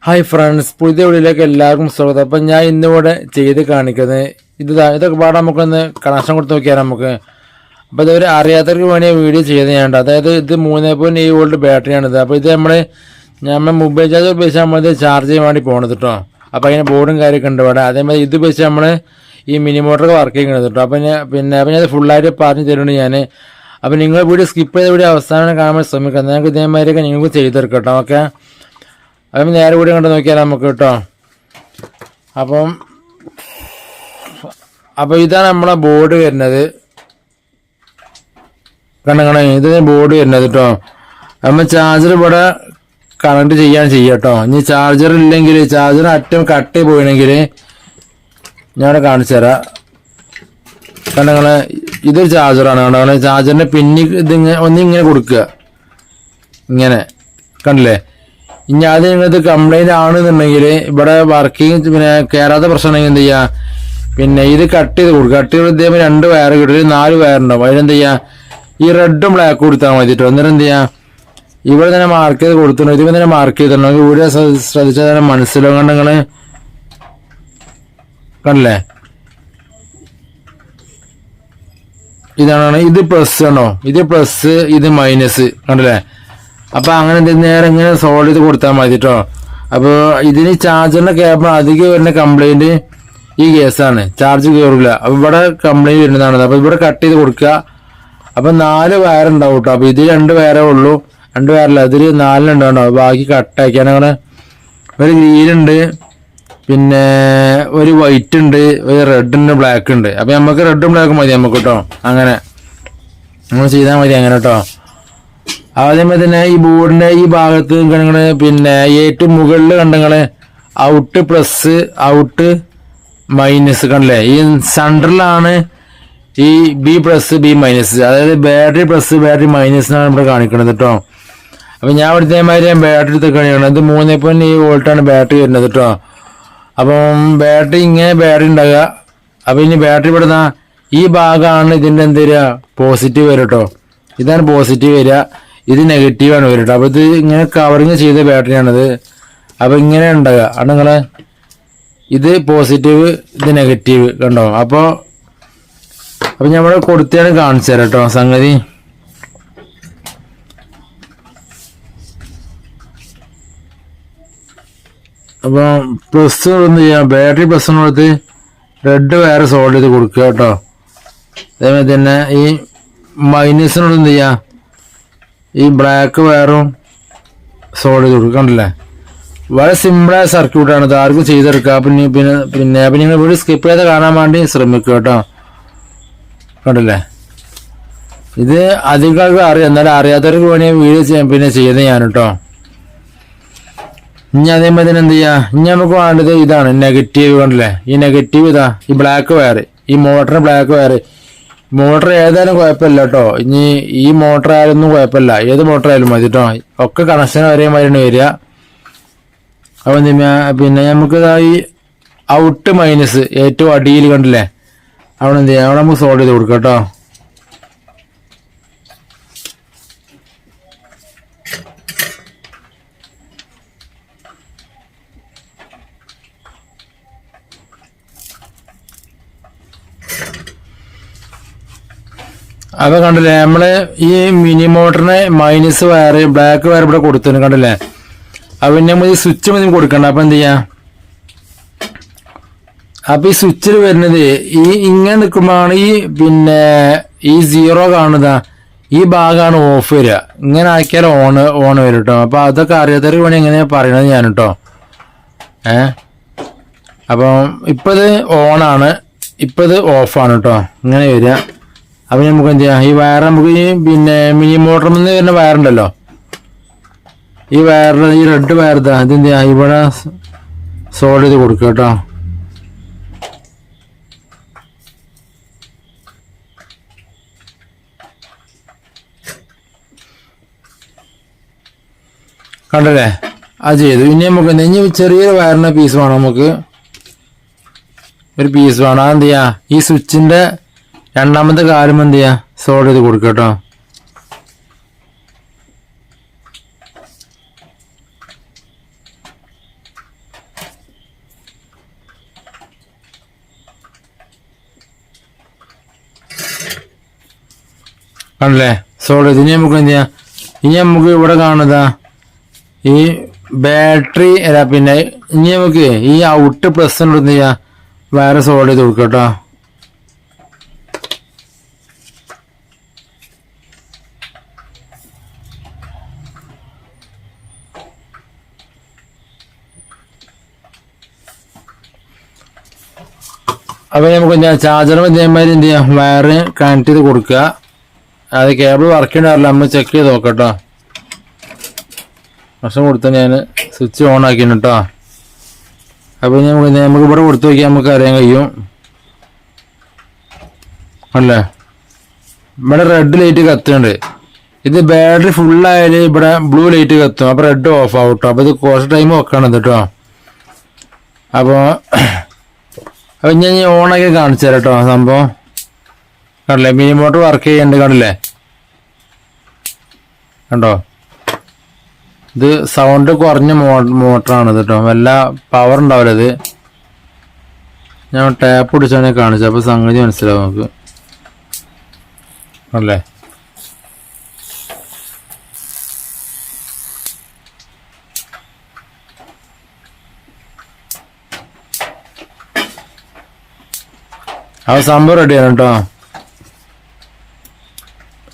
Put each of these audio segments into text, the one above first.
Hi friends, പുതിയ വീഡിയോയിലേക്ക് എല്ലാവർക്കും സ്വാഗതം. അപ്പം ഞാൻ ഇന്നിവിടെ ചെയ്ത് കാണിക്കുന്നത് ഇതൊക്കെ പാടെ നമുക്കൊന്ന് കണക്ഷൻ കൊടുത്ത് നോക്കിയാൽ നമുക്ക്. അപ്പോൾ ഇതൊരു അറിയാത്തവർക്ക് വേണ്ടി വീഡിയോ ചെയ്യുന്നതാണ്. അതായത് ഇത് 3.7 വോൾട്ട് ബാറ്ററിയാണിത്. അപ്പോൾ ഇത് നമ്മൾ മൊബൈൽ ചാർജർ ഉപയോഗിച്ച് നമ്മളിത് ചാർജ് ചെയ്യാൻ വേണ്ടി പോകണത് കേട്ടോ. അപ്പോൾ അതിന് ബോർഡും കാര്യമൊക്കെ ഉണ്ട് ഇവിടെ. അതേമാതിരി ഇത് ഉപയോഗിച്ച് നമ്മൾ ഈ മിനി മോട്ടറൊക്കെ വർക്ക് ചെയ്യുന്നത് കേട്ടോ. അപ്പം ഞാൻ ഫുള്ളായിട്ട് പറഞ്ഞു തരുന്നുണ്ട് ഞാൻ. അപ്പോൾ നിങ്ങൾ വീഡിയോ സ്കിപ്പ് ചെയ്ത വീഡിയോ അവസാനം കാണാൻ ശ്രമിക്കുക. ഞങ്ങൾക്ക് ഇതേമാതിരിയൊക്കെ നിങ്ങൾക്ക് ചെയ്തെടുക്കാം കേട്ടോ. ഓക്കെ, അതും നേരെ കൂടി കണ്ട് നോക്കിയാൽ നമുക്ക് കേട്ടോ. അപ്പോൾ ഇതാണ് നമ്മളെ ബോർഡ് വരുന്നത്. കണ്ടേ, ഇത് ബോർഡ് വരുന്നത് കേട്ടോ. നമ്മൾ ചാർജർ ഇവിടെ കണക്ട് ചെയ്യാൻ കേട്ടോ. ഇനി ചാർജർ ഇല്ലെങ്കിൽ, ചാർജർ അറ്റം കട്ട് പോയിണെങ്കിൽ ഞാനിവിടെ കാണിച്ചു തരാം. കണ്ടേ, ഇതൊരു ചാർജറാണ്. കണ്ടേ, ചാർജറിന്റെ പിന്നി ഒന്നിങ്ങനെ കൊടുക്കുക, ഇങ്ങനെ കണ്ടില്ലേ. ഇനി അത് നിങ്ങൾക്ക് കംപ്ലൈന്റ് ആണെന്നുണ്ടെങ്കിൽ ഇവിടെ വർക്കിംഗ് കയറാത്ത പ്രശ്നമാണെങ്കിൽ എന്ത് ചെയ്യുക, ഇത് കട്ട് ചെയ്ത് കൊടുക്കുക. കട്ട് ചെയ്ത് ഇതേപോലെ 2 വയർ കിട്ടും, 4 വയറുണ്ടാവും. അതിലെന്ത് ചെയ്യുക, ഈ റെഡും ബ്ലാക്കും കൊടുത്താൽ മതിട്ടോ. അന്നേരം എന്ത് ചെയ്യുക, ഇവിടെ തന്നെ മാർക്ക് ചെയ്ത് കൊടുത്തിട്ടുണ്ട്. ഇതിൽ തന്നെ മാർക്ക് ചെയ്തിട്ടുണ്ടെങ്കിൽ വീഡിയോ ശ്രദ്ധിച്ചാൽ തന്നെ മനസ്സിലാവും. കണ്ട് നിങ്ങൾ കണ്ടില്ലേ, ഇതാണ്. ഇത് പ്ലസ് ആണോ, ഇത് പ്ലസ്, ഇത് മൈനസ്, കണ്ടില്ലേ. അപ്പൊ അങ്ങനെ നേരെ ഇങ്ങനെ സോൾവ് ചെയ്ത് കൊടുത്താൽ മതി കേട്ടോ. അപ്പോൾ ഇതിന് ചാർജറിന്റെ കേബിൾ അധികം വരുന്ന കംപ്ലൈന്റ് ഈ കേസാണ്, ചാർജ് കയറില്ല. അപ്പൊ ഇവിടെ കംപ്ലൈന്റ് വരുന്നതാണ്. അപ്പൊ ഇവിടെ കട്ട് ചെയ്ത് കൊടുക്കുക. അപ്പൊ 4 വയർ ഉണ്ടാവും കേട്ടോ. അപ്പൊ ഇതിൽ 2 വയറേ ഉള്ളൂ, 2 വയറില്ല, ഇതിൽ 4 ഉണ്ടാവും. ബാക്കി കട്ടാക്കി അങ്ങനെ ഒരു ഗ്രീൻ ഉണ്ട്, പിന്നെ ഒരു വൈറ്റ് ഉണ്ട്, ഒരു റെഡ് ഉണ്ട്, ബ്ലാക്ക് ഉണ്ട്. അപ്പൊ നമുക്ക് റെഡും ബ്ലാക്കും മതി നമുക്ക് കേട്ടോ. അങ്ങനെ നമ്മൾ ചെയ്താൽ മതി അങ്ങനെ കേട്ടോ. അതേപോലെ തന്നെ ഈ ബോർഡിന്റെ ഈ ഭാഗത്ത് കണ്ടങ്ങള്, ഏറ്റവും മുകളിൽ കണ്ടങ്ങള് ഔട്ട് പ്ലസ്, ഔട്ട് മൈനസ്, കണ്ടല്ലേ. ഈ സെൻട്രലാണ് ഈ ബി പ്ലസ്, ബി മൈനസ്, അതായത് ബാറ്ററി പ്ലസ്, ബാറ്ററി മൈനസ് എന്നാണ് ഇവിടെ കാണിക്കുന്നത് കേട്ടോ. അപ്പൊ ഞാൻ ഇവിടുത്തേമാതിരി ബാറ്ററി എടുത്ത് കാണിക്കണം. ഇത് 3.7 വോൾട്ടാണ് ബാറ്ററി വരുന്നത് കേട്ടോ. അപ്പം ബാറ്ററി ഇങ്ങനെ ബാറ്ററി ഉണ്ടാകുക. അപ്പൊ ഇനി ബാറ്ററി ഇവിടുന്ന ഈ ഭാഗമാണ് ഇതിന്റെ എന്ത് വരിക, പോസിറ്റീവ് വരും കേട്ടോ. ഇതാണ് പോസിറ്റീവ് വരിക, ഇത് നെഗറ്റീവാണ് വരിക. അപ്പൊ ഇത് ഇങ്ങനെ കവറിങ് ചെയ്ത ബാറ്ററിയാണിത്. അപ്പൊ ഇങ്ങനെ ഉണ്ടാകുക ആണ് നിങ്ങളെ, ഇത് പോസിറ്റീവ്, ഇത് നെഗറ്റീവ്, കണ്ടോ. അപ്പൊ ഞമ്മള് കൊടുത്താണ് കാണിച്ചു തരാം കേട്ടോ സംഗതി. അപ്പൊ പ്ലസ് എന്ത് ചെയ്യാം, ബാറ്ററി പ്ലസ് കൊടുത്ത് റെഡ് വയർ സോൾവ് ചെയ്ത് കൊടുക്കുക കേട്ടോ. അതേമാതിരി തന്നെ ഈ മൈനസിനോട് എന്ത് ചെയ്യാം, ഈ ബ്ലാക്ക് വയറും സോൾവ് ചെയ്ത് കൊടുക്കുക. കണ്ടില്ലേ, വളരെ സിമ്പിളായ സർക്യൂട്ടാണ് ഇത്, ആർക്കും ചെയ്തെടുക്കുക. പിന്നെ നിങ്ങൾ വീഡിയോ സ്കിപ്പ് ചെയ്ത് കാണാൻ വേണ്ടി ശ്രമിക്കുക കേട്ടോ. കണ്ടില്ലേ, ഇത് അധികം ആൾക്കും അറിയാം, എന്നാലും അറിയാത്തവർക്ക് വേണ്ടി വീഡിയോ ചെയ്യുന്നത് ഞാൻ കേട്ടോ. ഇനി അതേമാതിരി തന്നെ എന്ത് ചെയ്യാ, ഇനി നമുക്ക് വേണ്ടത് ഇതാണ് നെഗറ്റീവ്. കണ്ടില്ലേ, ഈ നെഗറ്റീവ് ഇതാ, ഈ ബ്ലാക്ക് വയർ, ഈ മോട്ടറിന് ബ്ലാക്ക് വയർ. മോട്ടർ ഏതായാലും കുഴപ്പമില്ല കേട്ടോ. ഇനി ഈ മോട്ടർ ആയാലൊന്നും കുഴപ്പമില്ല, ഏത് മോട്ടർ ആയാലും മതി കേട്ടോ. ഒക്കെ കണക്ഷൻ ഒരേമാതിരിയാണ് വരിക. അപ്പൊ നമുക്ക് ഈ ഔട്ട് മൈനസ് ഏറ്റവും അടിയിൽ കണ്ടില്ലേ, അവിടെ എന്ത് ചെയ്യാം, അവിടെ നമുക്ക് സോൾവ് ചെയ്ത് കൊടുക്കാം കേട്ടോ. അപ്പൊ കണ്ടില്ലേ, നമ്മള് ഈ മിനി മോട്ടറിന് മൈനസ് വയർ, ബ്ലാക്ക് വയർ ഇവിടെ കൊടുത്തിട്ടുണ്ട്, കണ്ടില്ലേ. അപ്പൊ നമ്മൾ ഈ സ്വിച്ച് മതി കൊടുക്കണ്ട. അപ്പൊ എന്ത് ചെയ്യാ, അപ്പൊ ഈ സ്വിച്ചിൽ വരുന്നത് ഈ ഇങ്ങനെ നിൽക്കുമ്പോഴാണ് ഈ 0 കാണുക, ഈ ഭാഗമാണ് ഓഫ് വരിക. ഇങ്ങനെ ആക്കിയാൽ ഓൺ വരും കേട്ടോ. അപ്പൊ അതൊക്കെ അറിയാത്തവർക്ക് വേണ്ടി എങ്ങനെയാ പറയണത് ഞാൻ കേട്ടോ. അപ്പം ഇപ്പൊ ഇത് ഓണാണ്, ഇപ്പൊ ഇത് ഓഫാണ് കേട്ടോ. ഇങ്ങനെ വരിക. അപ്പൊ നമുക്ക് എന്ത് ചെയ്യാം, ഈ വയർ നമുക്ക് ഈ മിനി മോട്ടറിൽ നിന്ന് വരുന്ന വയറുണ്ടല്ലോ, ഈ വയറിന് ഈ റെഡ് വയർ ഇതാ, ഇതെന്ത് ചെയ്യാം, ഇവിടെ സോൾവ് ചെയ്ത് കൊടുക്കുക കേട്ടോ. കണ്ടല്ലേ, അത് ചെയ്തു. ഇനി നമുക്ക് ഇനി ചെറിയൊരു വയറിന്റെ പീസ് വേണം, നമുക്ക് ഒരു പീസ് വേണം. അതെന്ത് ചെയ്യാ, ഈ സ്വിച്ചിന്റെ രണ്ടാമത്തെ കാര്യം എന്ത് ചെയ്യാ, സോൾവ് ചെയ്ത് കൊടുക്കുക കേട്ടോ. കണ്ടല്ലേ സോൾവ് ചെയ്ത്. ഇനി നമുക്ക് എന്ത് ചെയ്യാം, ഇനി നമുക്ക് ഇവിടെ കാണുന്നതാ ഈ ബാറ്ററി അല്ല, പിന്നെ ഇനി നമുക്ക് ഈ ഔട്ട് പ്ലസ് എന്ത് ചെയ്യാം, വേറെ സോൾവ് ചെയ്ത് കൊടുക്കാം കേട്ടോ. അപ്പൊ നമുക്ക് ചാർജറും ഇതേമാതിരി എന്ത് ചെയ്യാം, വയറ് കണക്ട് ചെയ്ത് കൊടുക്കുക. അത് കേബിൾ വർക്ക് ചെയ്യണമല്ല, നമ്മൾ ചെക്ക് ചെയ്ത് നോക്കാം കേട്ടോ. വർഷം കൊടുത്ത ഞാൻ സ്വിച്ച് ഓൺ ആക്കിയാണ് കേട്ടോ. അപ്പൊ നമുക്ക് ഇവിടെ കൊടുത്തു നോക്കിയാൽ നമുക്ക് അറിയാൻ കഴിയും അല്ലേ, ഇവിടെ റെഡ് ലൈറ്റ് കത്തുന്നുണ്ട്. ഇത് ബാറ്ററി ഫുള്ളായാലും ഇവിടെ ബ്ലൂ ലൈറ്റ് കത്തും, അപ്പൊ റെഡ് ഓഫ് ആവും കേട്ടോ. അപ്പൊ ഇത് കുറച്ച് ടൈം വെക്കണം കേട്ടോ. അപ്പൊ ഞാൻ ഓണാക്കി കാണിച്ചു തരാം കേട്ടോ. സംഭവം കണ്ടില്ലേ, മിനി മോട്ടർ വർക്ക് ചെയ്യണ്ട് കണ്ടില്ലേ, കണ്ടോ. ഇത് സൗണ്ട് കുറഞ്ഞ മോട്ടറാണ് കേട്ടോ, വല്ല പവർ ഉണ്ടാവില്ല. ഇത് ഞാൻ ടാപ്പ് പിടിച്ചാണ് കാണിച്ചത്, അപ്പൊ സംഗതി മനസ്സിലാവും നമുക്ക് അല്ലേ. ആ സംഭവം റെഡിയാണ് കേട്ടോ.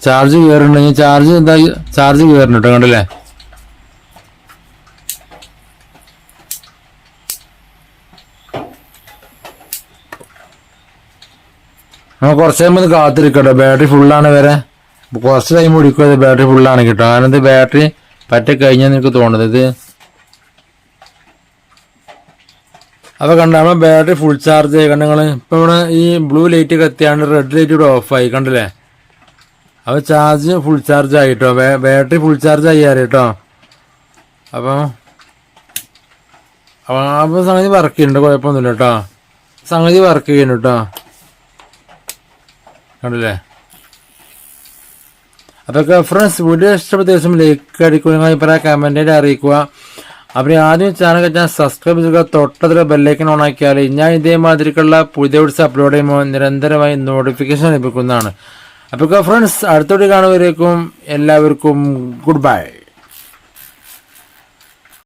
ചാർജ് കയറുന്നുണ്ടെങ്കിൽ ചാർജ് കയറുന്നു കേട്ടോ, കണ്ടില്ലേ. നമ്മൾ കുറച്ച് ടൈം ഒന്ന് കാത്തിരിക്കട്ടോ, ബാറ്ററി ഫുള്ളാണ് വരെ. കുറച്ച് ടൈം പിടിക്കും ഇത് ബാറ്ററി ഫുള്ളാണ് കേട്ടോ. കാരണം ഇത് ബാറ്ററി പറ്റി കഴിഞ്ഞാൽ എനിക്ക് തോന്നുന്നത് ഇത്. അപ്പൊ കണ്ട നമ്മളെ ബാറ്ററി ഫുൾ ചാർജ് ആയി കണ്ടങ്ങൾ. ഇപ്പൊ ഇവിടെ ഈ ബ്ലൂ ലൈറ്റ് കത്തിയാണ്ട് റെഡ് ലൈറ്റ് ഇവിടെ ഓഫായി കണ്ടില്ലേ. അപ്പൊ ചാർജ് ഫുൾ ചാർജ് ആയിട്ടോ, ബാറ്ററി ഫുൾ ചാർജ് ആയി കേട്ടോ. അപ്പൊ സംഗതി വർക്ക് ചെയ്യുന്നുണ്ട്, കുഴപ്പമൊന്നുമില്ല കേട്ടോ. സംഗതി വർക്ക് ചെയ്യുന്നുണ്ട് കേട്ടോ, കണ്ടില്ലേ. അതൊക്കെ ഫ്രണ്ട്സ്, വീഡിയോ ഇഷ്ടപ്പെട്ട ദിവസം ലൈക്ക് അടിക്കുക, നിങ്ങൾ അഭിപ്രായം കമന്റായിട്ട് അറിയിക്കുക. അപ്പോൾ ആദ്യം ചാനൽ കഴിഞ്ഞാൽ സബ്സ്ക്രൈബ് ചെയ്യുക, തൊട്ടതിൽ ബെല്ലൈക്കൻ ഓൺ ആക്കിയാൽ ഞാൻ ഇതേമാതിരിക്കുള്ള പുതിയ വീഡിയോസ് അപ്ലോഡ് ചെയ്യുമ്പോൾ നിരന്തരമായി നോട്ടിഫിക്കേഷൻ ലഭിക്കുന്നതാണ്. അപ്പോൾ ഫ്രണ്ട്സ്, അടുത്തോടെ കാണുവരേക്കും എല്ലാവർക്കും ഗുഡ് ബൈ.